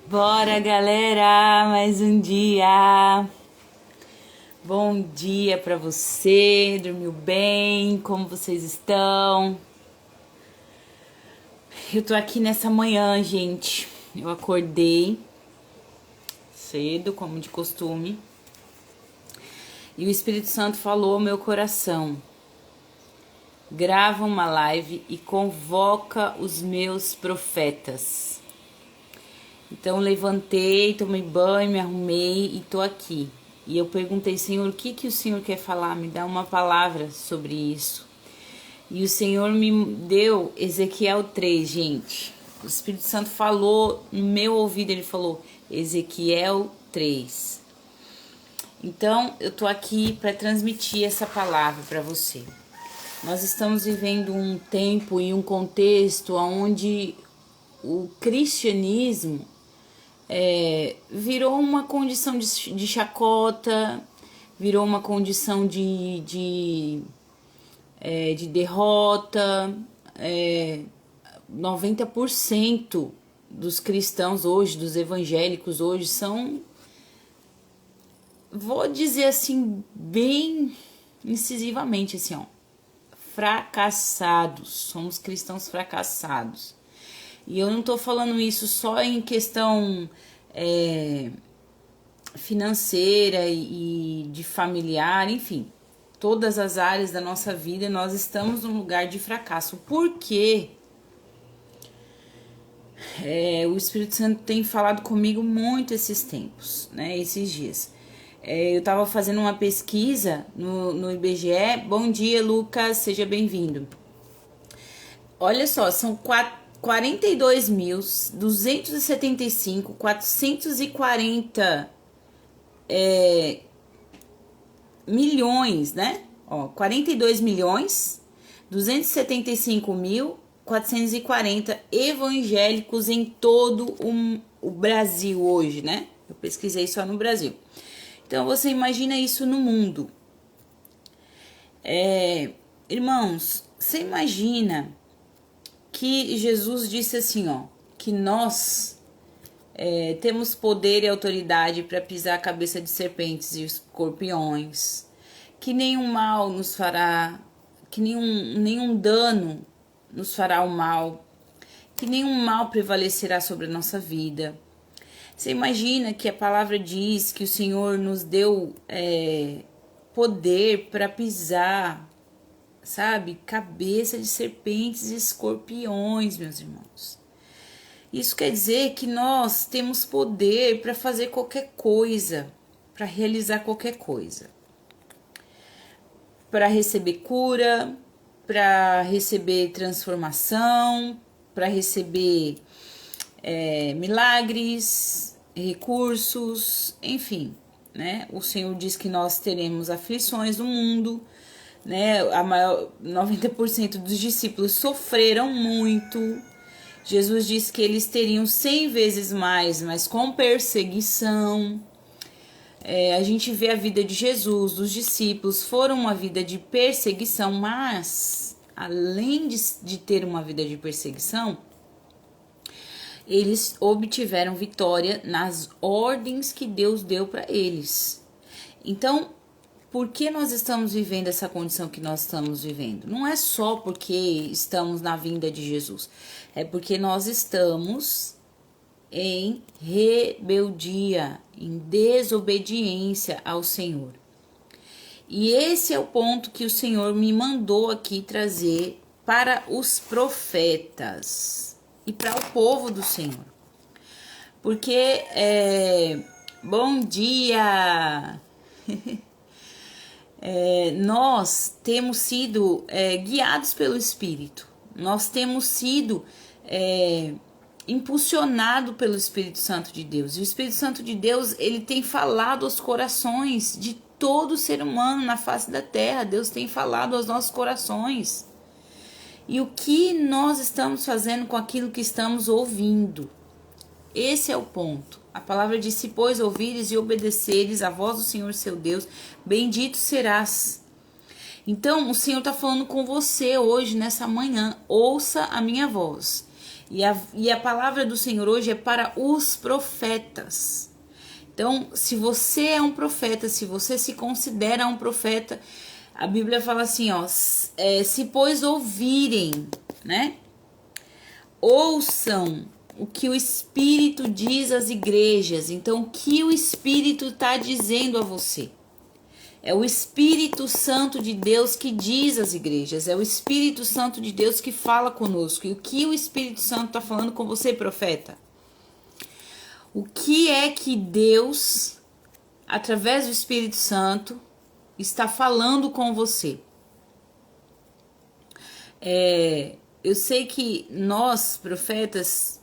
Bora, galera, mais um dia. Bom dia pra você. Dormiu bem? Como vocês estão? Eu tô aqui nessa manhã, gente. Eu acordei cedo, como de costume. E o Espírito Santo falou ao meu coração: grava uma live e convoca os meus profetas. Então levantei, tomei banho, me arrumei e tô aqui. E eu perguntei: Senhor, o que o Senhor quer falar? Me dá uma palavra sobre isso. E o Senhor me deu Ezequiel 3, gente. O Espírito Santo falou no meu ouvido, ele falou Ezequiel 3. Então eu tô aqui para transmitir essa palavra para você. Nós estamos vivendo um tempo e um contexto onde o cristianismo virou uma condição de chacota, virou uma condição de derrota. 90% dos cristãos hoje, dos evangélicos hoje, são, vou dizer assim, bem incisivamente, assim, ó, fracassados. Somos cristãos fracassados. E eu não tô falando isso só em questão financeira e de familiar, enfim. Todas as áreas da nossa vida nós estamos num lugar de fracasso. Por quê? O Espírito Santo tem falado comigo muito esses tempos, né? Esses dias. Eu tava fazendo uma pesquisa no IBGE. Bom dia, Lucas, seja bem-vindo. Olha só, são 42.275.440 milhões, né? Ó, 42.275.440 evangélicos em todo o Brasil hoje, né? Eu pesquisei só no Brasil. Então você imagina isso no mundo. Irmãos, você imagina que Jesus disse assim, ó, que nós temos poder e autoridade para pisar a cabeça de serpentes e escorpiões, que nenhum mal nos fará, que nenhum dano nos fará o mal, que nenhum mal prevalecerá sobre a nossa vida. Você imagina que a palavra diz que o Senhor nos deu poder para pisar, sabe, cabeça de serpentes e escorpiões, meus irmãos. Isso quer dizer que nós temos poder para fazer qualquer coisa, para realizar qualquer coisa. Para receber cura, para receber transformação, para receber milagres, recursos, enfim, né? O Senhor diz que nós teremos aflições no mundo, né? 90% dos discípulos sofreram muito. Jesus disse que eles teriam 100 vezes mais, mas com perseguição. A gente vê a vida de Jesus, dos discípulos, foram uma vida de perseguição, mas além de ter uma vida de perseguição, eles obtiveram vitória nas ordens que Deus deu para eles. Então, por que nós estamos vivendo essa condição que nós estamos vivendo? Não é só porque estamos na vinda de Jesus, é porque nós estamos em rebeldia, em desobediência ao Senhor. E esse é o ponto que o Senhor me mandou aqui trazer para os profetas e para o povo do Senhor. Porque, bom dia! Nós temos sido guiados pelo Espírito, nós temos sido impulsionados pelo Espírito Santo de Deus. E o Espírito Santo de Deus, ele tem falado aos corações de todo ser humano na face da terra. Deus tem falado aos nossos corações. E o que nós estamos fazendo com aquilo que estamos ouvindo? Esse é o ponto. A palavra diz: se pois ouvires e obedeceres a voz do Senhor seu Deus, bendito serás. Então o Senhor está falando com você hoje, nessa manhã. Ouça a minha voz. E a palavra do Senhor hoje é para os profetas. Então, se você é um profeta, se você se considera um profeta, a Bíblia fala assim, ó, se pois ouvirem, né? Ouçam o que o Espírito diz às igrejas. Então, o que o Espírito está dizendo a você? É o Espírito Santo de Deus que diz às igrejas. É o Espírito Santo de Deus que fala conosco. E o que o Espírito Santo está falando com você, profeta? O que é que Deus, através do Espírito Santo, está falando com você? Eu sei que nós, profetas,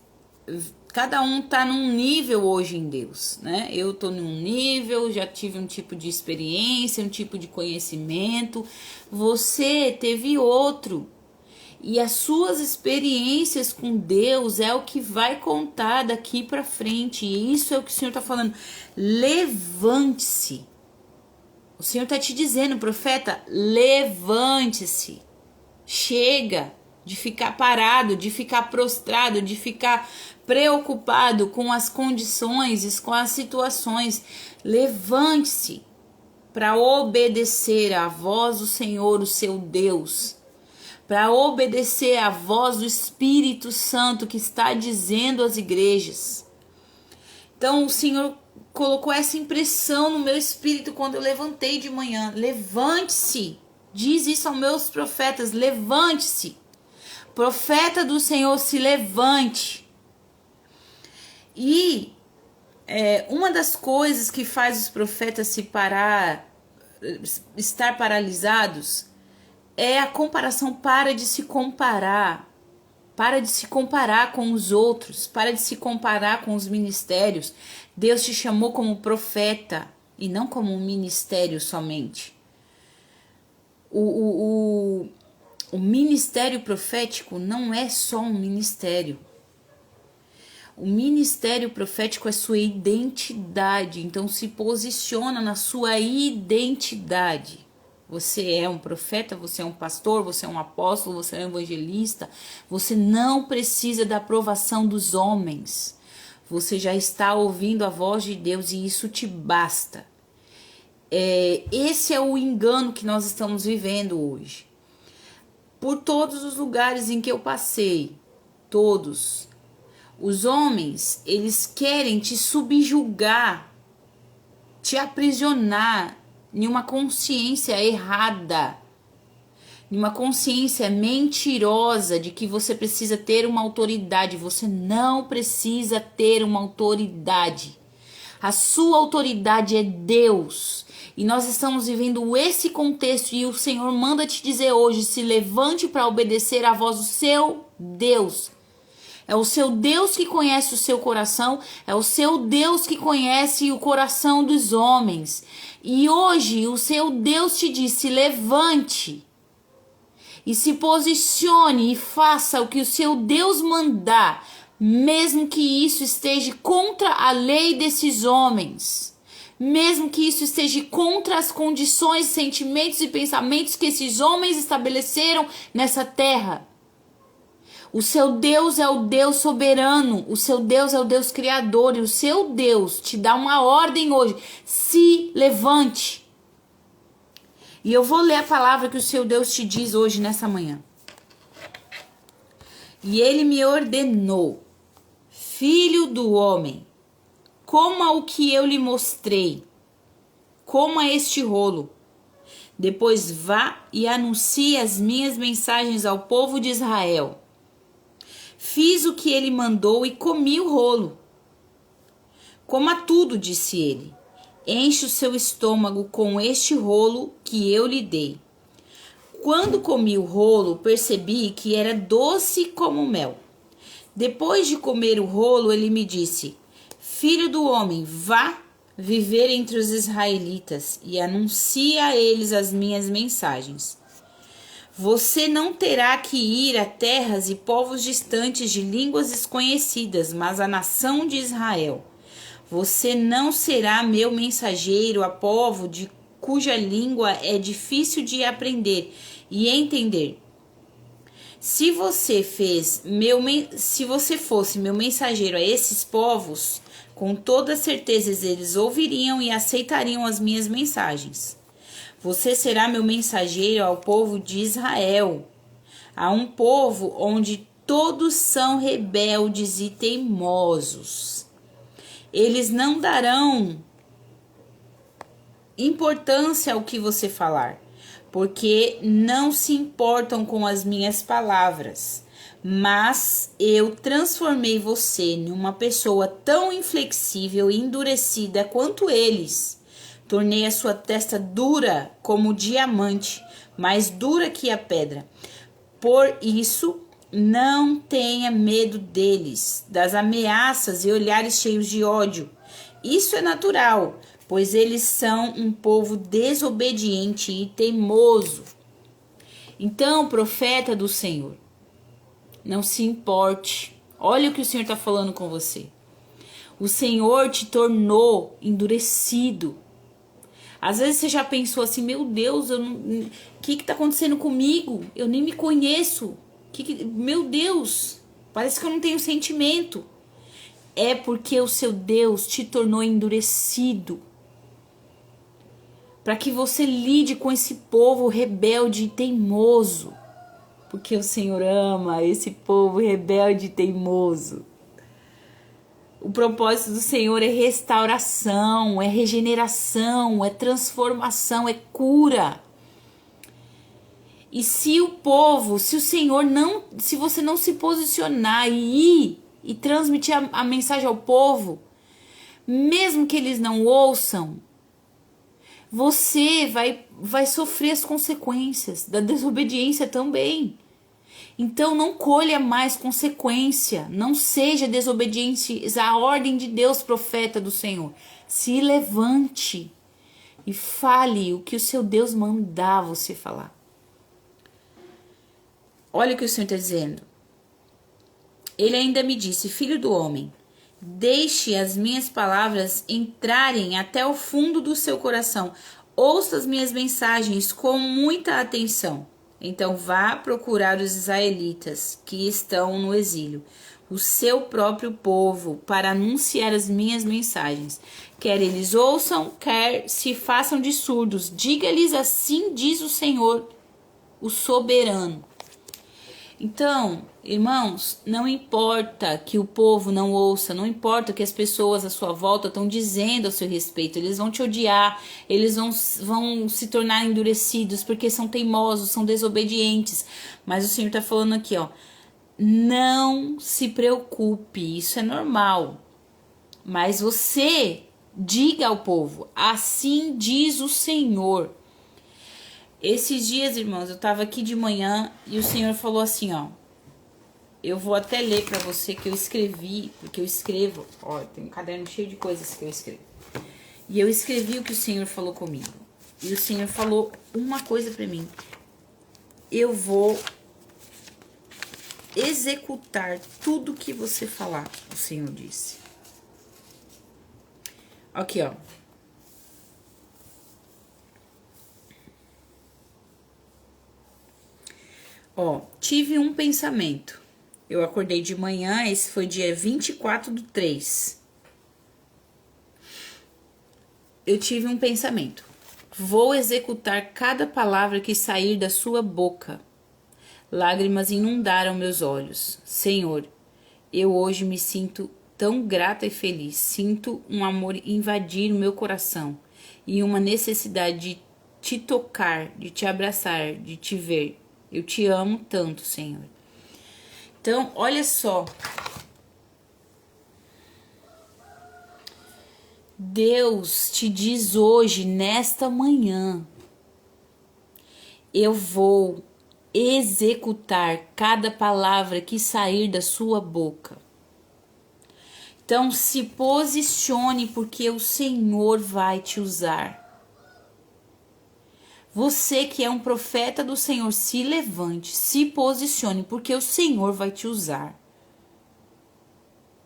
cada um tá num nível hoje em Deus, né? Eu tô num nível, já tive um tipo de experiência, um tipo de conhecimento. Você teve outro. E as suas experiências com Deus é o que vai contar daqui para frente. E isso é o que o Senhor tá falando. Levante-se. O Senhor tá te dizendo, profeta, levante-se. Chega de ficar parado, de ficar prostrado, de ficar preocupado com as condições, com as situações. Levante-se para obedecer à voz do Senhor, o seu Deus, para obedecer à voz do Espírito Santo que está dizendo às igrejas. Então o Senhor colocou essa impressão no meu espírito quando eu levantei de manhã. Levante-se. Diz isso aos meus profetas, levante-se. Profeta do Senhor, se levante. E uma das coisas que faz os profetas estar paralisados, é a comparação. Para de se comparar. Para de se comparar com os outros. Para de se comparar com os ministérios. Deus te chamou como profeta e não como um ministério somente. O ministério profético não é só um ministério. O ministério profético é sua identidade. Então se posiciona na sua identidade. Você é um profeta, você é um pastor, você é um apóstolo, você é um evangelista. Você não precisa da aprovação dos homens. Você já está ouvindo a voz de Deus e isso te basta. Esse é o engano que nós estamos vivendo hoje. Por todos os lugares em que eu passei, todos, os homens, eles querem te subjugar, te aprisionar em uma consciência errada, em uma consciência mentirosa de que você precisa ter uma autoridade. Você não precisa ter uma autoridade. A sua autoridade é Deus. E nós estamos vivendo esse contexto e o Senhor manda te dizer hoje, se levante para obedecer à voz do seu Deus. É o seu Deus que conhece o seu coração, é o seu Deus que conhece o coração dos homens. E hoje o seu Deus te diz, se levante e se posicione e faça o que o seu Deus mandar, mesmo que isso esteja contra a lei desses homens. Mesmo que isso esteja contra as condições, sentimentos e pensamentos que esses homens estabeleceram nessa terra. O seu Deus é o Deus soberano, o seu Deus é o Deus criador, e o seu Deus te dá uma ordem hoje. Se levante. E eu vou ler a palavra que o seu Deus te diz hoje, nessa manhã. E ele me ordenou, filho do homem, coma o que eu lhe mostrei, coma este rolo. Depois vá e anuncie as minhas mensagens ao povo de Israel. Fiz o que ele mandou e comi o rolo. Coma tudo, disse ele. Enche o seu estômago com este rolo que eu lhe dei. Quando comi o rolo, percebi que era doce como mel. Depois de comer o rolo, ele me disse, filho do homem, vá viver entre os israelitas e anuncie a eles as minhas mensagens. Você não terá que ir a terras e povos distantes de línguas desconhecidas, mas a nação de Israel. Você não será meu mensageiro a povo de cuja língua é difícil de aprender e entender. Se você fosse meu mensageiro a esses povos, com toda certeza eles ouviriam e aceitariam as minhas mensagens. Você será meu mensageiro ao povo de Israel, a um povo onde todos são rebeldes e teimosos. Eles não darão importância ao que você falar, porque não se importam com as minhas palavras. Mas eu transformei você numa pessoa tão inflexível e endurecida quanto eles. Tornei a sua testa dura como diamante, mais dura que a pedra. Por isso, não tenha medo deles, das ameaças e olhares cheios de ódio. Isso é natural, pois eles são um povo desobediente e teimoso. Então, profeta do Senhor, não se importe. Olha o que o Senhor está falando com você. O Senhor te tornou endurecido. Às vezes você já pensou assim, meu Deus, o que está acontecendo comigo? Eu nem me conheço. Meu Deus, parece que eu não tenho sentimento. É porque o seu Deus te tornou endurecido, para que você lide com esse povo rebelde e teimoso, porque o Senhor ama esse povo rebelde e teimoso. O propósito do Senhor é restauração, é regeneração, é transformação, é cura. E se você não se posicionar e ir e transmitir a mensagem ao povo, mesmo que eles não ouçam, você vai sofrer as consequências da desobediência também. Então não colha mais consequência, não seja desobediente à ordem de Deus, profeta do Senhor. Se levante e fale o que o seu Deus mandar você falar. Olha o que o Senhor está dizendo. Ele ainda me disse, filho do homem, deixe as minhas palavras entrarem até o fundo do seu coração. Ouça as minhas mensagens com muita atenção. Então vá procurar os israelitas que estão no exílio, o seu próprio povo, para anunciar as minhas mensagens. Quer eles ouçam, quer se façam de surdos. Diga-lhes assim diz o Senhor, o soberano. Então, irmãos, não importa que o povo não ouça, não importa que as pessoas à sua volta estão dizendo a seu respeito, eles vão te odiar, eles vão se tornar endurecidos porque são teimosos, são desobedientes. Mas o Senhor está falando aqui, ó, não se preocupe, isso é normal. Mas você diga ao povo, assim diz o Senhor. Esses dias, irmãos, eu tava aqui de manhã e o Senhor falou assim, ó. Eu vou até ler pra você que eu escrevi, porque eu escrevo, ó, tem um caderno cheio de coisas que eu escrevo. E eu escrevi o que o Senhor falou comigo. E o Senhor falou uma coisa pra mim. Eu vou executar tudo que você falar, o Senhor disse. Aqui, ó. Ó, tive um pensamento. Eu acordei de manhã, esse foi dia 24/3. Eu tive um pensamento. Vou executar cada palavra que sair da sua boca. Lágrimas inundaram meus olhos. Senhor, eu hoje me sinto tão grata e feliz. Sinto um amor invadir o meu coração e uma necessidade de te tocar, de te abraçar, de te ver. Eu te amo tanto, Senhor. Então, olha só. Deus te diz hoje, nesta manhã, eu vou executar cada palavra que sair da sua boca. Então, se posicione, porque o Senhor vai te usar. Você que é um profeta do Senhor, se levante, se posicione, porque o Senhor vai te usar.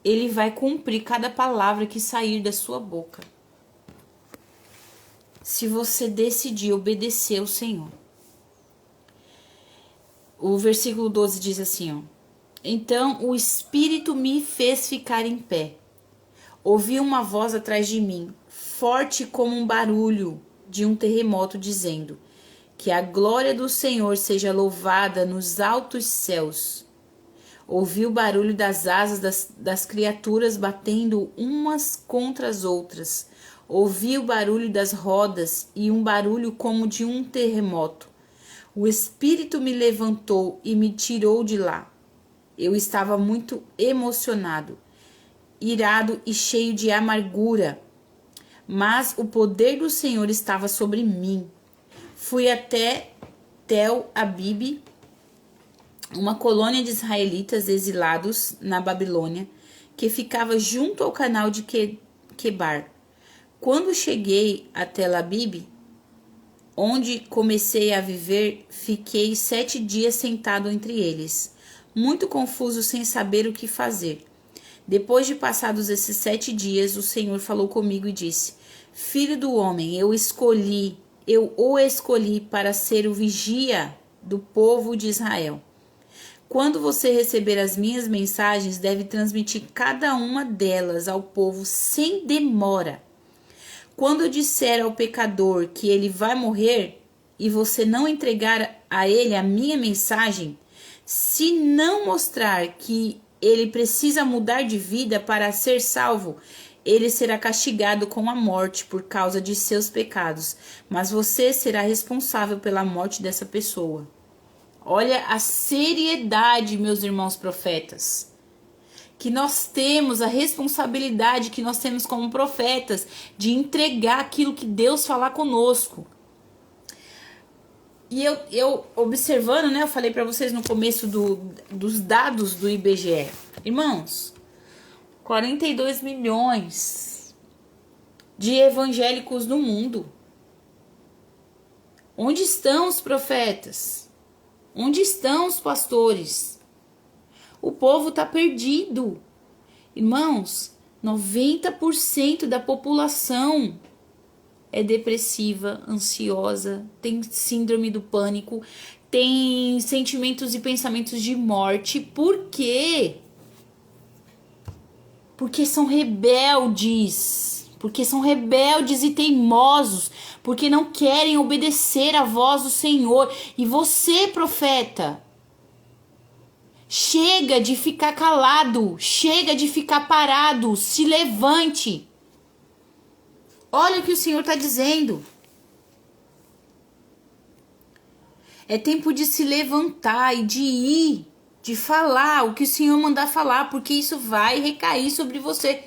Ele vai cumprir cada palavra que sair da sua boca. Se você decidir obedecer ao Senhor. O versículo 12 diz assim, ó. Então o Espírito me fez ficar em pé. Ouvi uma voz atrás de mim, forte como um barulho de um terremoto, dizendo: que a glória do Senhor seja louvada nos altos céus. Ouvi o barulho das asas das criaturas batendo umas contra as outras. Ouvi o barulho das rodas e um barulho como de um terremoto. O Espírito me levantou e me tirou de lá. Eu estava muito emocionado, irado e cheio de amargura, mas o poder do Senhor estava sobre mim. Fui até Tel Abib, uma colônia de israelitas exilados na Babilônia, que ficava junto ao canal de Quebar. Quando cheguei a Tel Abib, onde comecei a viver, fiquei 7 dias sentado entre eles, muito confuso, sem saber o que fazer. Depois de passados esses 7 dias, o Senhor falou comigo e disse: Filho do homem, eu o escolhi para ser o vigia do povo de Israel. Quando você receber as minhas mensagens, deve transmitir cada uma delas ao povo sem demora. Quando eu disser ao pecador que ele vai morrer e você não entregar a ele a minha mensagem, se não mostrar que ele precisa mudar de vida para ser salvo, ele será castigado com a morte por causa de seus pecados, mas você será responsável pela morte dessa pessoa. Olha a seriedade, meus irmãos profetas, que nós temos, a responsabilidade que nós temos como profetas de entregar aquilo que Deus falar conosco. E eu observando, né, eu falei para vocês no começo dos dados do IBGE. Irmãos, 42 milhões de evangélicos no mundo. Onde estão os profetas? Onde estão os pastores? O povo está perdido. Irmãos, 90% da população é depressiva, ansiosa, tem síndrome do pânico, tem sentimentos e pensamentos de morte. Por quê? Porque são rebeldes. Porque são rebeldes e teimosos. Porque não querem obedecer à voz do Senhor. E você, profeta, chega de ficar calado. Chega de ficar parado. Se levante. Olha o que o Senhor está dizendo. É tempo de se levantar e de ir, de falar o que o Senhor mandar falar, porque isso vai recair sobre você.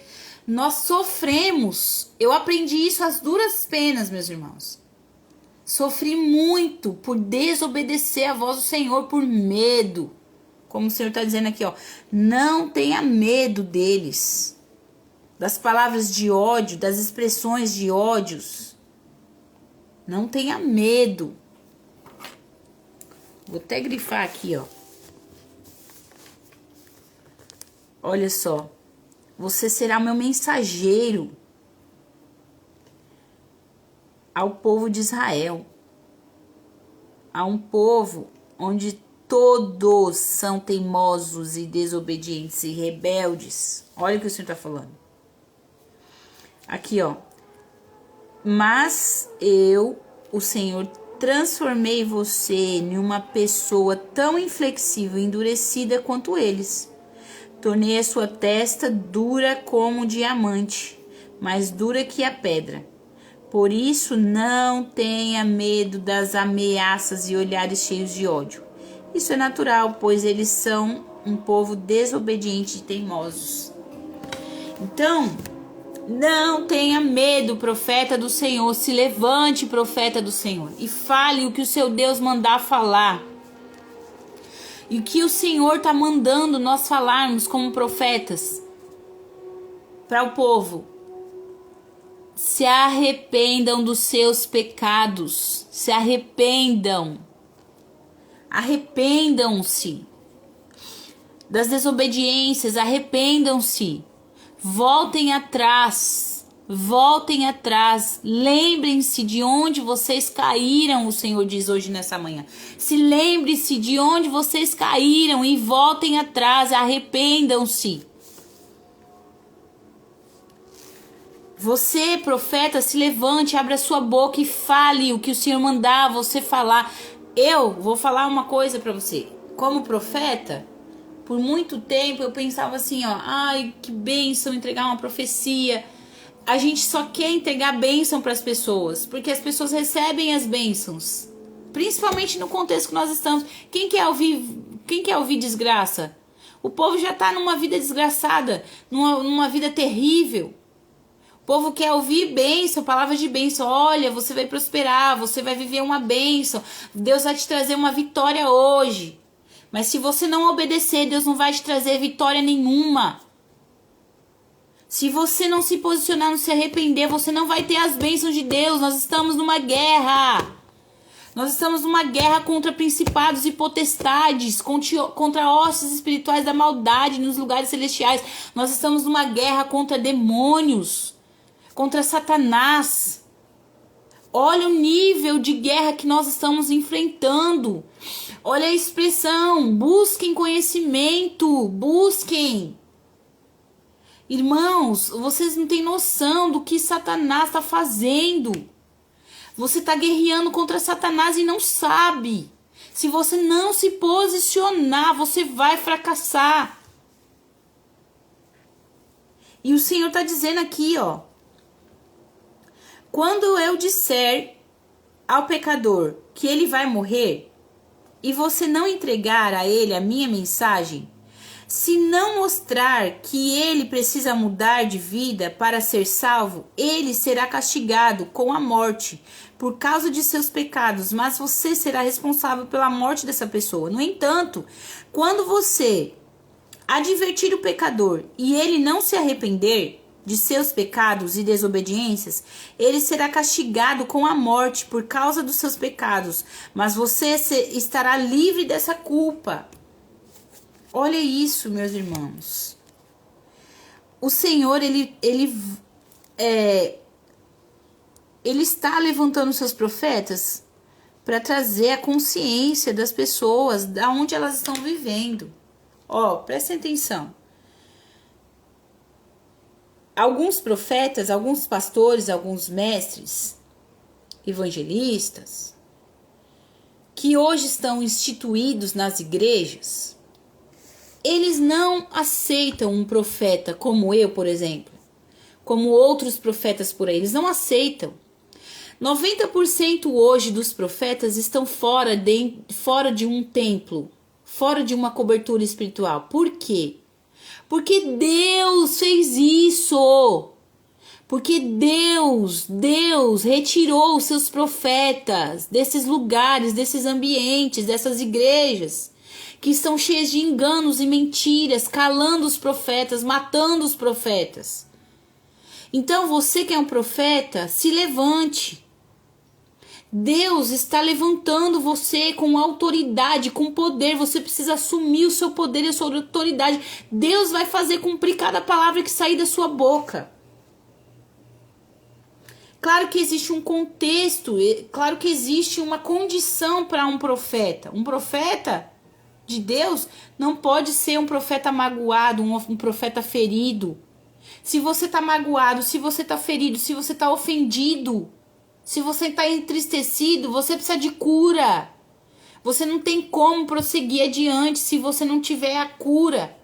Nós sofremos. Eu aprendi isso às duras penas, meus irmãos. Sofri muito por desobedecer a voz do Senhor, por medo. Como o Senhor está dizendo aqui, ó. Não tenha medo deles. Das palavras de ódio, das expressões de ódios. Não tenha medo. Vou até grifar aqui, ó. Olha só. Você será meu mensageiro ao povo de Israel. A um povo onde todos são teimosos e desobedientes e rebeldes. Olha o que o Senhor está falando. Aqui, ó. Mas eu, o Senhor, transformei você em uma pessoa tão inflexível e endurecida quanto eles. Tornei a sua testa dura como um diamante, mais dura que a pedra. Por isso, não tenha medo das ameaças e olhares cheios de ódio. Isso é natural, pois eles são um povo desobediente e teimosos. Então, não tenha medo, profeta do Senhor. Se levante, profeta do Senhor, e fale o que o seu Deus mandar falar. E o que o Senhor está mandando nós falarmos como profetas para o povo. Se arrependam dos seus pecados. Se arrependam. Arrependam-se das desobediências. Arrependam-se. Voltem atrás. voltem atrás, lembrem-se de onde vocês caíram, o Senhor diz hoje nessa manhã. Se lembre-se de onde vocês caíram e voltem atrás, arrependam-se. Você, profeta, se levante, abra sua boca e fale o que o Senhor mandar você falar. Eu vou falar uma coisa para você. Como profeta, por muito tempo eu pensava assim, ó, ai, que bênção entregar uma profecia. A gente só quer entregar bênção para as pessoas, porque as pessoas recebem as bênçãos, principalmente no contexto que nós estamos. Quem quer ouvir desgraça? O povo já está numa vida desgraçada, numa vida terrível. O povo quer ouvir bênção, palavras de bênção. Olha, você vai prosperar, você vai viver uma bênção, Deus vai te trazer uma vitória hoje. Mas se você não obedecer, Deus não vai te trazer vitória nenhuma. Se você não se posicionar, não se arrepender, você não vai ter as bênçãos de Deus. Nós estamos numa guerra. Nós estamos numa guerra contra principados e potestades, contra hostes espirituais da maldade nos lugares celestiais. Nós estamos numa guerra contra demônios, contra Satanás. Olha o nível de guerra que nós estamos enfrentando. Olha a expressão, busquem conhecimento, busquem. Irmãos, vocês não têm noção do que Satanás está fazendo. Você está guerreando contra Satanás e não sabe. Se você não se posicionar, você vai fracassar. E o Senhor está dizendo aqui, ó. Quando eu disser ao pecador que ele vai morrer, e você não entregar a ele a minha mensagem, se não mostrar que ele precisa mudar de vida para ser salvo, ele será castigado com a morte por causa de seus pecados, mas você será responsável pela morte dessa pessoa. No entanto, quando você advertir o pecador e ele não se arrepender de seus pecados e desobediências, ele será castigado com a morte por causa dos seus pecados, mas você estará livre dessa culpa. Olha isso, meus irmãos. O Senhor, ele está levantando seus profetas para trazer a consciência das pessoas, da onde elas estão vivendo. Ó, prestem atenção. Alguns profetas, alguns pastores, alguns mestres, evangelistas, que hoje estão instituídos nas igrejas, eles não aceitam um profeta como eu, por exemplo, como outros profetas por aí. Eles não aceitam. 90% hoje dos profetas estão fora de um templo, fora de uma cobertura espiritual. Por quê? Porque Deus fez isso. Porque Deus retirou os seus profetas desses lugares, desses ambientes, dessas igrejas que estão cheias de enganos e mentiras, calando os profetas, matando os profetas. Então, você que é um profeta, se levante. Deus está levantando você com autoridade, com poder. Você precisa assumir o seu poder e a sua autoridade. Deus vai fazer cumprir cada palavra que sair da sua boca. Claro que existe um contexto, claro que existe uma condição para um profeta. Um profeta de Deus não pode ser um profeta magoado, um profeta ferido. Se você está magoado, se você está ferido, se você está ofendido, se você está entristecido, você precisa de cura. Você não tem como prosseguir adiante se você não tiver a cura.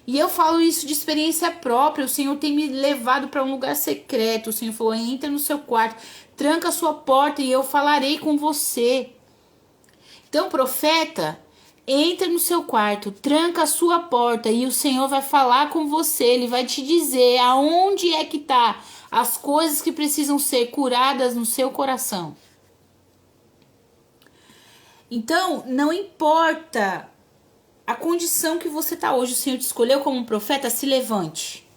E eu falo isso de experiência própria. O Senhor tem me levado para um lugar secreto. O Senhor falou, entra no seu quarto, tranca a sua porta e eu falarei com você. Então, profeta, entra no seu quarto, tranca a sua porta e o Senhor vai falar com você. Ele vai te dizer aonde é que tá as coisas que precisam ser curadas no seu coração. Então, não importa a condição que você tá hoje, o Senhor te escolheu como um profeta, se levante.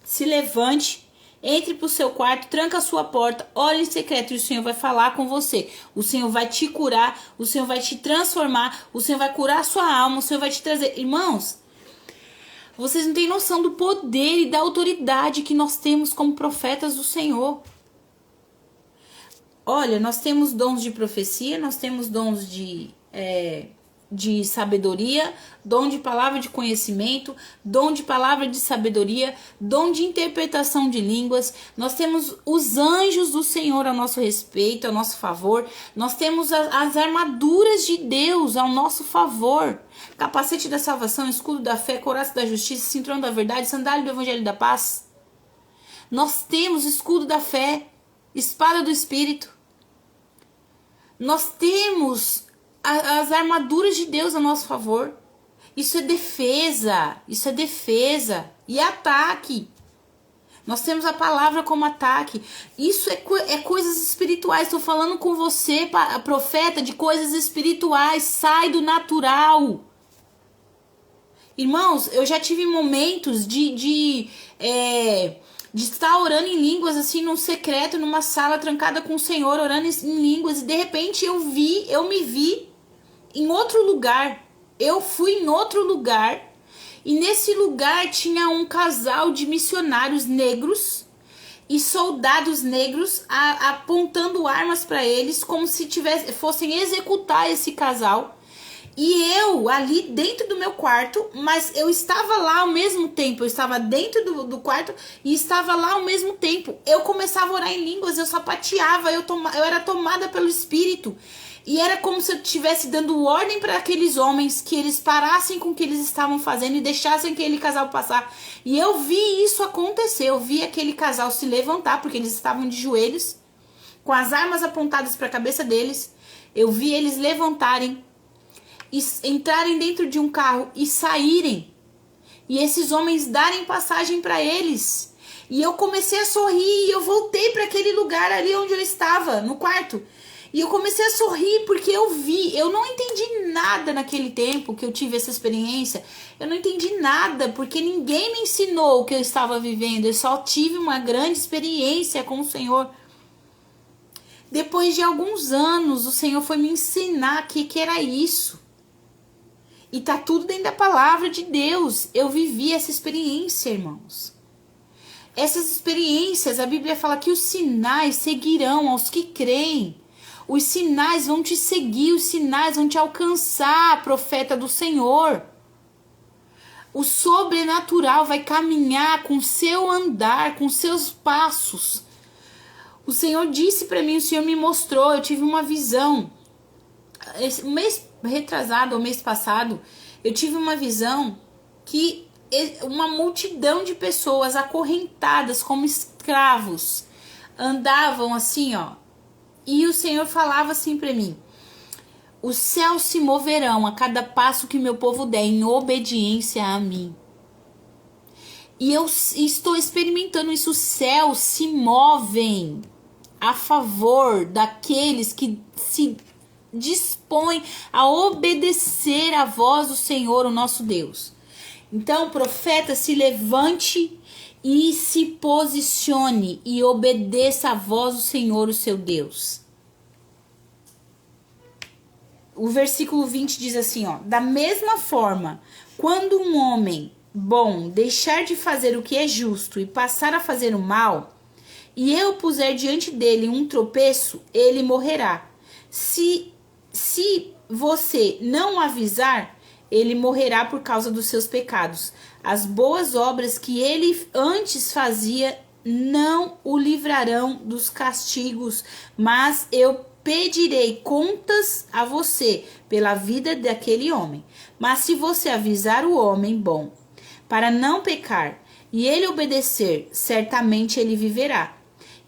Se levante, entre pro seu quarto, tranca a sua porta, ore em secreto e o Senhor vai falar com você. O Senhor vai te curar, o Senhor vai te transformar, o Senhor vai curar a sua alma, o Senhor vai te trazer. Irmãos, Vocês não têm noção do poder e da autoridade que nós temos como profetas do Senhor. Olha, nós temos dons de profecia, nós temos dons de sabedoria, dom de palavra de conhecimento, dom de palavra de sabedoria, dom de interpretação de línguas. Nós temos os anjos do Senhor a nosso respeito, a nosso favor. Nós temos as armaduras de Deus ao nosso favor. Capacete da salvação, escudo da fé, couraça da justiça, cinturão da verdade, sandália do evangelho da paz. Nós temos escudo da fé, espada do Espírito. Nós temos as armaduras de Deus a nosso favor. Isso é defesa e ataque. Nós temos a palavra como ataque. Isso é coisas espirituais. Estou falando com você, profeta, de coisas espirituais. Sai do natural. Irmãos, eu já tive momentos de estar orando em línguas, assim, num secreto, numa sala trancada com o Senhor, orando em línguas, e de repente eu me vi em outro lugar. Eu fui em outro lugar, e nesse lugar tinha um casal de missionários negros e soldados negros apontando armas para eles, como se fossem executar esse casal. E eu ali dentro do meu quarto, mas eu estava lá ao mesmo tempo, eu estava dentro do quarto e estava lá ao mesmo tempo. Eu começava a orar em línguas, eu sapateava, eu era tomada pelo Espírito. E era como se eu estivesse dando ordem para aqueles homens que eles parassem com o que eles estavam fazendo e deixassem aquele casal passar. E eu vi isso acontecer, eu vi aquele casal se levantar, porque eles estavam de joelhos, com as armas apontadas para a cabeça deles. Eu vi eles levantarem, e entrarem dentro de um carro e saírem, e esses homens darem passagem para eles. E eu comecei a sorrir, e eu voltei para aquele lugar ali onde eu estava, no quarto, e eu comecei a sorrir porque eu não entendi nada naquele tempo que eu tive essa experiência. Eu não entendi nada porque ninguém me ensinou o que eu estava vivendo. Eu só tive uma grande experiência com o Senhor. Depois de alguns anos, o Senhor foi me ensinar que era isso. E tá tudo dentro da palavra de Deus. Eu vivi essa experiência, irmãos. Essas experiências, a Bíblia fala que os sinais seguirão aos que creem. Os sinais vão te seguir, os sinais vão te alcançar, profeta do Senhor. O sobrenatural vai caminhar com seu andar, com seus passos. O Senhor disse para mim, o Senhor me mostrou, eu tive uma visão. Um mês retrasado, ou mês passado, eu tive uma visão que uma multidão de pessoas acorrentadas como escravos andavam assim, ó. E o Senhor falava assim para mim: os céus se moverão a cada passo que meu povo der em obediência a mim. E eu estou experimentando isso. Os céus se movem a favor daqueles que se dispõem a obedecer a voz do Senhor, o nosso Deus. Então, profeta, se levante e se posicione e obedeça a voz do Senhor, o seu Deus. O versículo 20 diz assim, ó: da mesma forma, quando um homem bom deixar de fazer o que é justo e passar a fazer o mal, e eu puser diante dele um tropeço, ele morrerá. Se você não avisar, ele morrerá por causa dos seus pecados. As boas obras que ele antes fazia não o livrarão dos castigos, mas eu pedirei contas a você pela vida daquele homem. Mas se você avisar o homem bom para não pecar e ele obedecer, certamente ele viverá.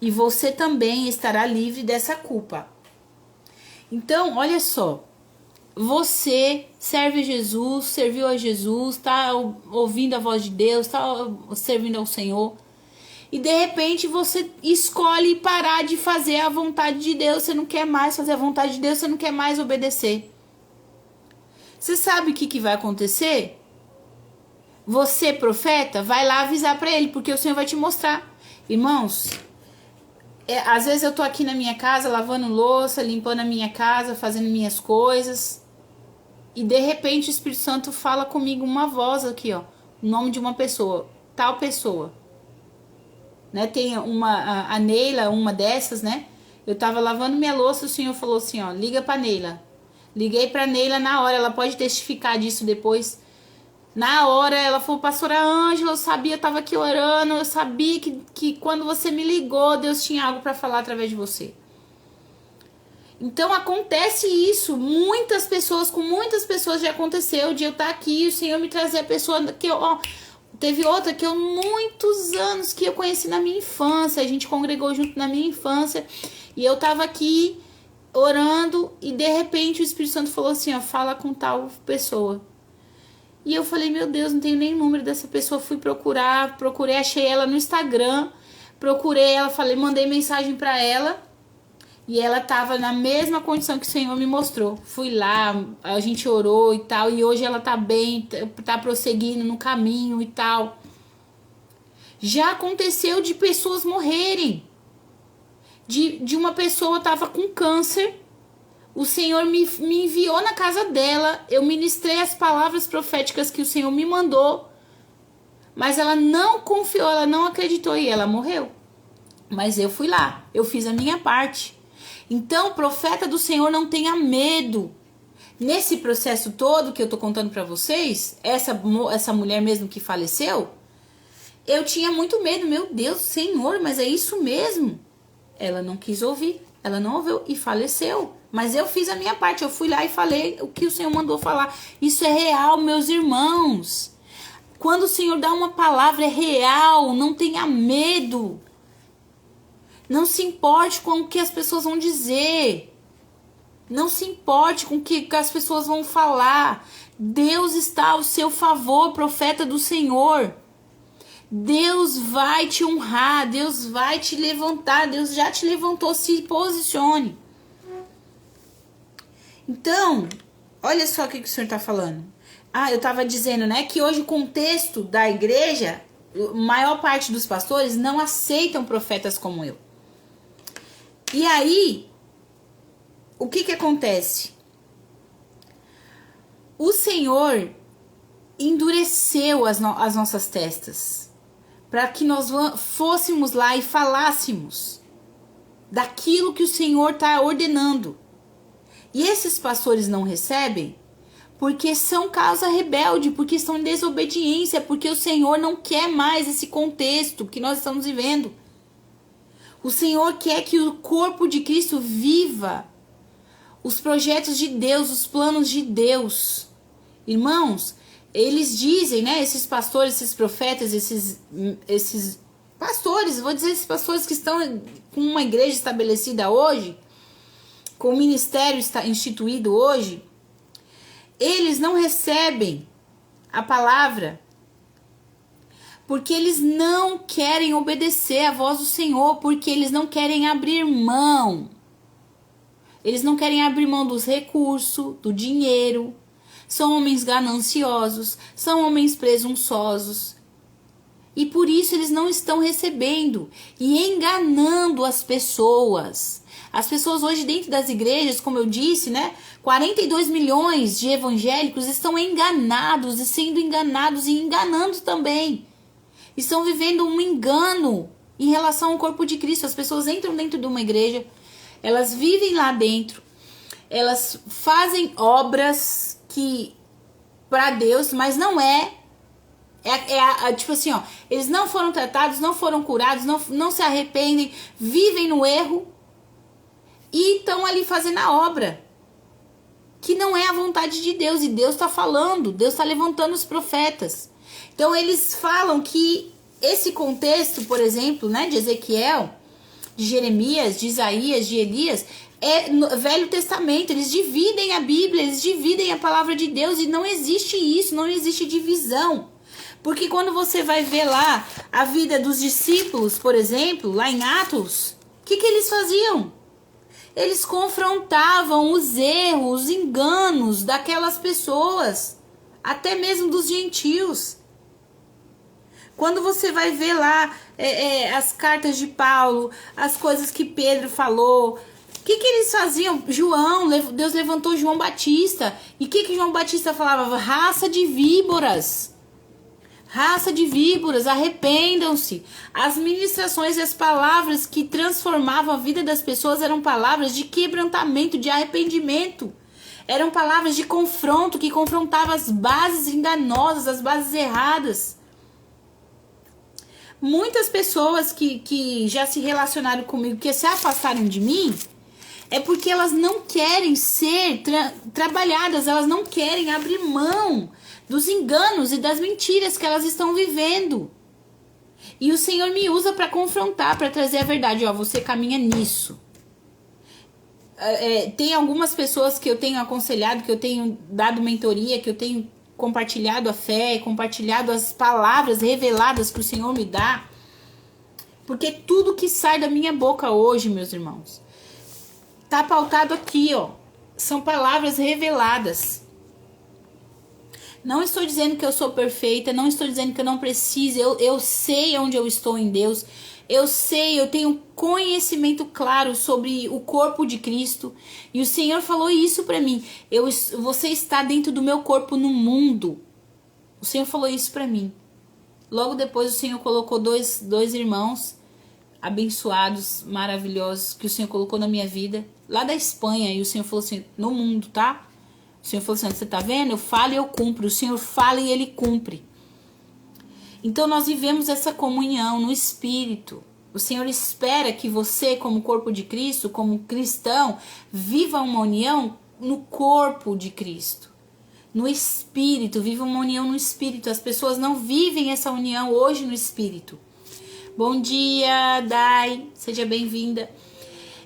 E você também estará livre dessa culpa. Então, olha só. Você serve Jesus, serviu a Jesus, está ouvindo a voz de Deus, está servindo ao Senhor. E de repente você escolhe parar de fazer a vontade de Deus. Você não quer mais fazer a vontade de Deus, você não quer mais obedecer. Você sabe o que vai acontecer? Você, profeta, vai lá avisar para ele, porque o Senhor vai te mostrar. Irmãos, às vezes eu tô aqui na minha casa, lavando louça, limpando a minha casa, fazendo minhas coisas. E de repente o Espírito Santo fala comigo, uma voz aqui, ó. o nome de uma pessoa, tal pessoa. Né? Tem a Neila, uma dessas, né? Eu tava lavando minha louça, o senhor falou assim, ó, liga pra Neila. Liguei pra Neila na hora, ela pode testificar disso depois. Na hora, ela falou, pastora Ângela, eu sabia, eu tava aqui orando, eu sabia que quando você me ligou, Deus tinha algo pra falar através de você. Então, acontece isso, com muitas pessoas já aconteceu, de eu estar aqui, o Senhor me trazer a pessoa que eu, ó, teve outra que eu, muitos anos que eu conheci na minha infância, a gente congregou junto na minha infância, e eu tava aqui orando, e de repente o Espírito Santo falou assim, ó, fala com tal pessoa. E eu falei, meu Deus, não tenho nem número dessa pessoa. Fui procurei, achei ela no Instagram. Procurei ela, mandei mensagem pra ela. E ela tava na mesma condição que o Senhor me mostrou. Fui lá, a gente orou e tal. E hoje ela tá bem, tá prosseguindo no caminho e tal. Já aconteceu de pessoas morrerem. De uma pessoa tava com câncer. O Senhor me enviou na casa dela, eu ministrei as palavras proféticas que o Senhor me mandou, mas ela não confiou, ela não acreditou e ela morreu. Mas eu fui lá, eu fiz a minha parte. Então, profeta do Senhor, não tenha medo. Nesse processo todo que eu tô contando pra vocês, essa mulher mesmo que faleceu, eu tinha muito medo, meu Deus, Senhor, mas é isso mesmo? Ela não quis ouvir, ela não ouviu e faleceu. Mas eu fiz a minha parte, eu fui lá e falei o que o Senhor mandou falar. Isso é real, meus irmãos. Quando o Senhor dá uma palavra, é real, não tenha medo. Não se importe com o que as pessoas vão dizer. Não se importe com o que as pessoas vão falar. Deus está ao seu favor, profeta do Senhor. Deus vai te honrar, Deus vai te levantar, Deus já te levantou, se posicione. Então, olha só o que o Senhor está falando. Eu estava dizendo, né, que hoje o contexto da igreja, a maior parte dos pastores não aceitam profetas como eu. E aí, o que acontece? O Senhor endureceu as nossas testas para que nós fôssemos lá e falássemos daquilo que o Senhor está ordenando. E esses pastores não recebem porque são causa rebelde, porque estão em desobediência, porque o Senhor não quer mais esse contexto que nós estamos vivendo. O Senhor quer que o corpo de Cristo viva os projetos de Deus, os planos de Deus. Irmãos, eles dizem, né, esses pastores, esses profetas, esses pastores, vou dizer esses pastores que estão com uma igreja estabelecida hoje, com o ministério está instituído hoje, eles não recebem a palavra porque eles não querem obedecer à voz do Senhor, porque eles não querem abrir mão. Eles não querem abrir mão dos recursos, do dinheiro. São homens gananciosos, são homens presunçosos. E por isso eles não estão recebendo e enganando as pessoas. As pessoas hoje dentro das igrejas, como eu disse, né? 42 milhões de evangélicos estão enganados e sendo enganados e enganando também. Estão vivendo um engano em relação ao corpo de Cristo. As pessoas entram dentro de uma igreja, elas vivem lá dentro, elas fazem obras que para Deus, mas não tipo assim, ó, eles não foram tratados, não foram curados, não se arrependem, vivem no erro e estão ali fazendo a obra que não é a vontade de Deus. E Deus está falando, Deus está levantando os profetas. Então eles falam que esse contexto, por exemplo, né, de Ezequiel, de Jeremias, de Isaías, de Elias, é no Velho Testamento. Eles dividem a Bíblia, eles dividem a palavra de Deus, e não existe isso, não existe divisão. Porque quando você vai ver lá a vida dos discípulos, por exemplo, lá em Atos, o que eles faziam? Eles confrontavam os erros, os enganos daquelas pessoas, até mesmo dos gentios. Quando você vai ver lá as cartas de Paulo, as coisas que Pedro falou, o que eles faziam? Deus levantou João Batista. E o que João Batista falava? Raça de víboras. Raça de víboras, arrependam-se. As ministrações e as palavras que transformavam a vida das pessoas eram palavras de quebrantamento, de arrependimento. Eram palavras de confronto, que confrontavam as bases enganosas, as bases erradas. Muitas pessoas que já se relacionaram comigo, que se afastaram de mim, é porque elas não querem ser trabalhadas, elas não querem abrir mão dos enganos e das mentiras que elas estão vivendo. E o Senhor me usa para confrontar, para trazer a verdade. Ó, você caminha nisso. Tem algumas pessoas que eu tenho aconselhado, que eu tenho dado mentoria, que eu tenho compartilhado a fé, compartilhado as palavras reveladas que o Senhor me dá. Porque tudo que sai da minha boca hoje, meus irmãos, tá pautado aqui, ó. São palavras reveladas. Não estou dizendo que eu sou perfeita, não estou dizendo que eu não preciso, eu sei onde eu estou em Deus, eu sei, eu tenho conhecimento claro sobre o corpo de Cristo, e o Senhor falou isso para mim, você está dentro do meu corpo no mundo, o Senhor falou isso para mim. Logo depois o Senhor colocou dois irmãos abençoados, maravilhosos, que o Senhor colocou na minha vida, lá da Espanha, e o Senhor falou assim, no mundo, tá? O Senhor falou assim, você tá vendo? Eu falo e eu cumpro. O Senhor fala e Ele cumpre. Então nós vivemos essa comunhão no Espírito. O Senhor espera que você, como corpo de Cristo, como cristão, viva uma união no corpo de Cristo. No Espírito, viva uma união no Espírito. As pessoas não vivem essa união hoje no Espírito. Bom dia, Dai. Seja bem-vinda.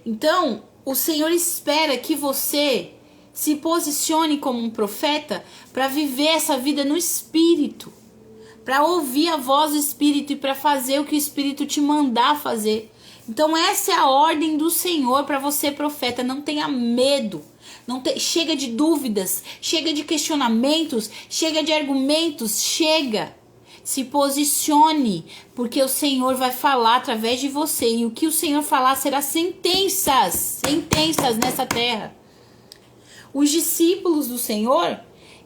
Então, o Senhor espera que você se posicione como um profeta para viver essa vida no Espírito, para ouvir a voz do Espírito e para fazer o que o Espírito te mandar fazer. Então essa é a ordem do Senhor para você, profeta. Não tenha medo, chega de dúvidas, chega de questionamentos, chega de argumentos, chega. Se posicione, porque o Senhor vai falar através de você, e o que o Senhor falar será sentenças nessa terra. Os discípulos do Senhor,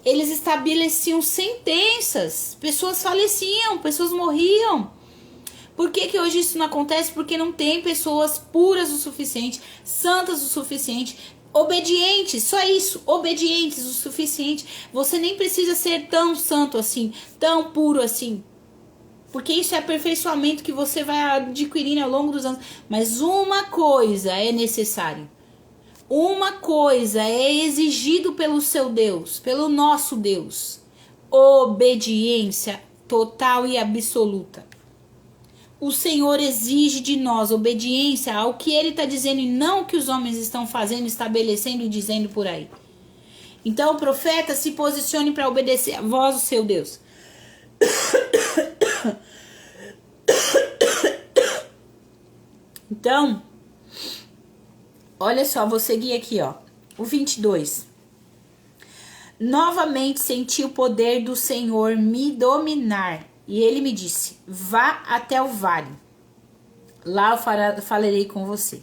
eles estabeleciam sentenças. Pessoas faleciam, pessoas morriam. Por que hoje isso não acontece? Porque não tem pessoas puras o suficiente, santas o suficiente, obedientes, só isso, obedientes o suficiente. Você nem precisa ser tão santo assim, tão puro assim. Porque isso é aperfeiçoamento que você vai adquirindo ao longo dos anos. Mas uma coisa é necessário. Uma coisa é exigido pelo seu Deus, pelo nosso Deus: obediência total e absoluta. O Senhor exige de nós obediência ao que Ele está dizendo e não o que os homens estão fazendo, estabelecendo e dizendo por aí. Então, o profeta se posicione para obedecer a voz do seu Deus. Então, olha só, vou seguir aqui, ó. O 22. Novamente senti o poder do Senhor me dominar. E ele me disse, vá até o vale. Lá eu falarei com você.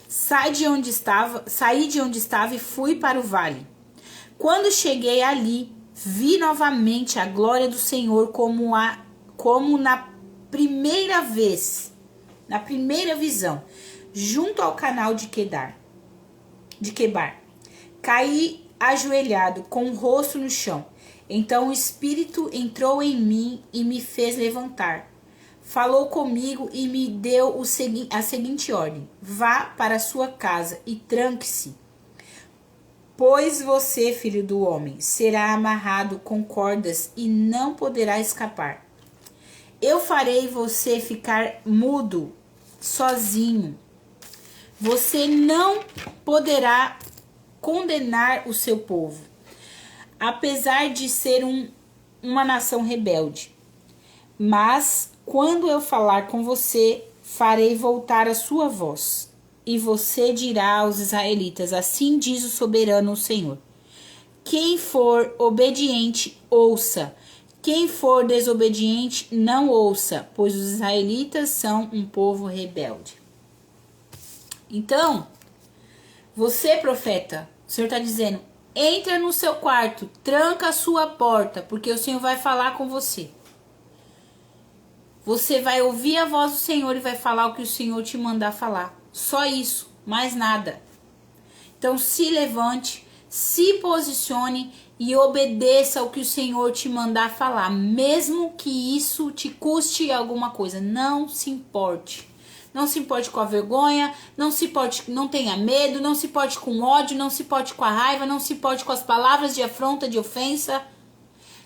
Saí de onde estava e fui para o vale. Quando cheguei ali, vi novamente a glória do Senhor como na primeira vez, na primeira visão, junto ao canal de Quebar. Caí ajoelhado, com o rosto no chão. Então o Espírito entrou em mim e me fez levantar. Falou comigo e me deu a seguinte ordem: vá para a sua casa e tranque-se. Pois você, filho do homem, será amarrado com cordas e não poderá escapar. Eu farei você ficar mudo, sozinho. Você não poderá condenar o seu povo, apesar de ser uma nação rebelde. Mas, quando eu falar com você, farei voltar a sua voz. E você dirá aos israelitas, assim diz o soberano o Senhor: quem for obediente, ouça. Quem for desobediente, não ouça, pois os israelitas são um povo rebelde. Então, você, profeta, o Senhor está dizendo, entra no seu quarto, tranca a sua porta, porque o Senhor vai falar com você. Você vai ouvir a voz do Senhor e vai falar o que o Senhor te mandar falar. Só isso, mais nada. Então se levante, se posicione e obedeça ao que o Senhor te mandar falar, mesmo que isso te custe alguma coisa. Não se importe. Não se importe com a vergonha, não tenha medo, não se importe com ódio, não se importe com a raiva, não se importe com as palavras de afronta, de ofensa.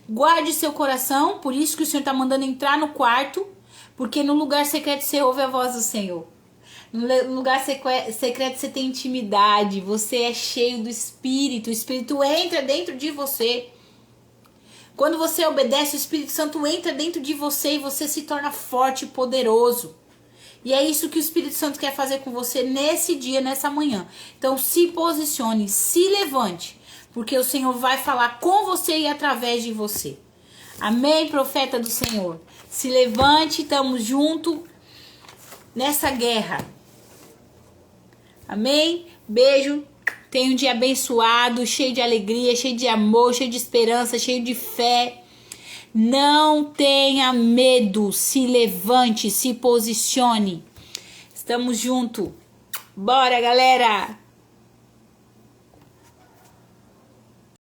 Guarde seu coração, por isso que o Senhor está mandando entrar no quarto, porque no lugar secreto você ouve a voz do Senhor. No lugar secreto você tem intimidade, você é cheio do Espírito, o Espírito entra dentro de você. Quando você obedece, o Espírito Santo entra dentro de você e você se torna forte e poderoso. E é isso que o Espírito Santo quer fazer com você nesse dia, nessa manhã. Então se posicione, se levante, porque o Senhor vai falar com você e através de você. Amém, profeta do Senhor? Se levante, estamos juntos nessa guerra. Amém? Beijo. Tenha um dia abençoado, cheio de alegria, cheio de amor, cheio de esperança, cheio de fé. Não tenha medo. Se levante, se posicione. Estamos juntos. Bora, galera!